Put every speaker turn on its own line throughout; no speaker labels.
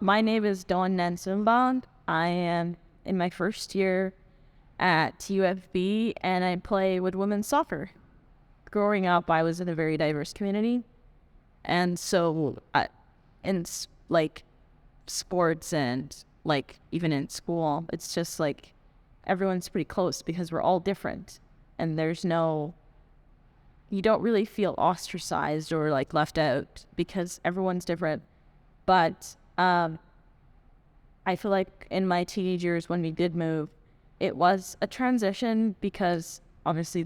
My name is Dawn Nansumba. I am in my first year at UFB, and I play with women's soccer. Growing up, I was in a very diverse community, and so like sports and like even in school, it's just like everyone's pretty close because we're all different, and you don't really feel ostracized or like left out because everyone's different. But I feel like in my teenage years when we did move, it was a transition because obviously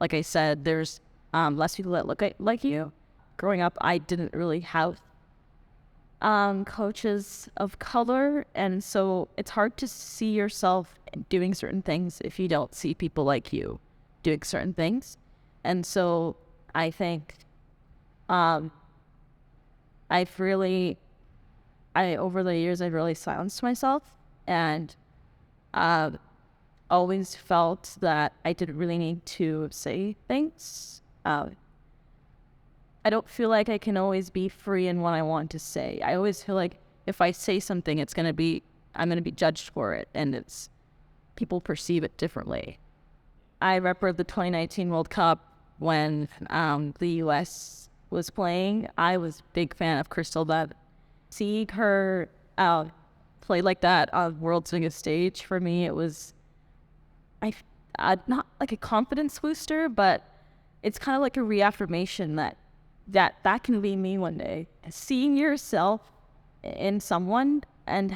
like I said, there's less people that look like you. Growing up, I didn't really have coaches of color, and so it's hard to see yourself doing certain things if you don't see people like you doing certain things. And so I think um, over the years, I've really silenced myself, and uh, always felt that I didn't really need to say things. I don't feel like I can always be free in what I want to say. I always feel like if I say something, I'm gonna be judged for it, and people perceive it differently. I remember the 2019 World Cup when the U.S. was playing. I was a big fan of Crystal Bev. Seeing her play like that on world's biggest stage, for me, it was not like a confidence booster, but it's kind of like a reaffirmation that can be me one day. Seeing yourself in someone and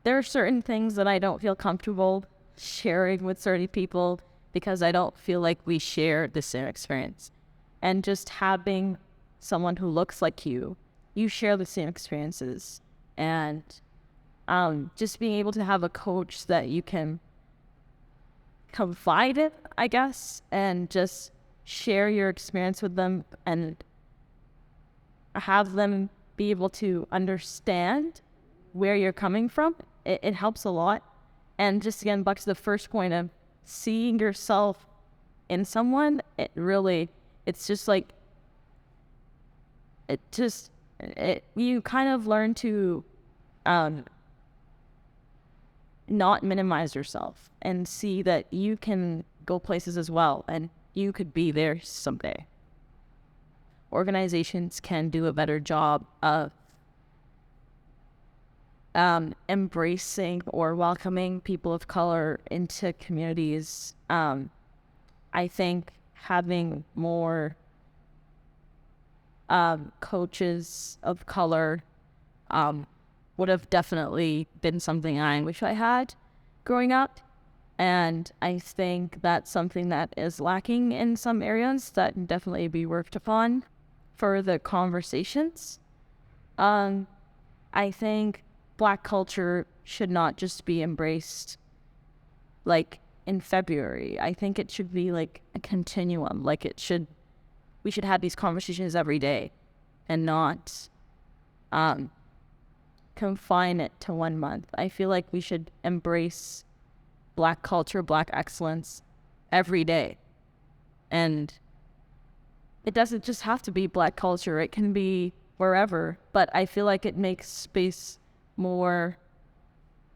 there are certain things that I don't feel comfortable sharing with certain people because I don't feel like we share the same experience. And just having someone who looks like you share the same experiences. And just being able to have a coach that you can confide in, I guess, and just share your experience with them and have them be able to understand where you're coming from. It helps a lot. And just again, back to the first point of seeing yourself in someone, it's just like, you kind of learn to not minimize yourself and see that you can go places as well and you could be there someday. Organizations can do a better job of embracing or welcoming people of color into communities. I think having more coaches of color would have definitely been something I wish I had growing up. And I think that's something that is lacking in some areas that can definitely be worked upon for the conversations. I think Black culture should not just be embraced like in February. I think it should be like a continuum. We should have these conversations every day and not confine it to 1 month. I feel like we should embrace Black culture, Black excellence every day. And it doesn't just have to be Black culture. It can be wherever. But I feel like it makes space more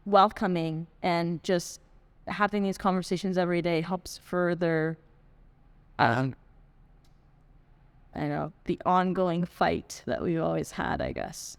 welcoming, and just having these conversations every day helps further the ongoing fight that we've always had, I guess.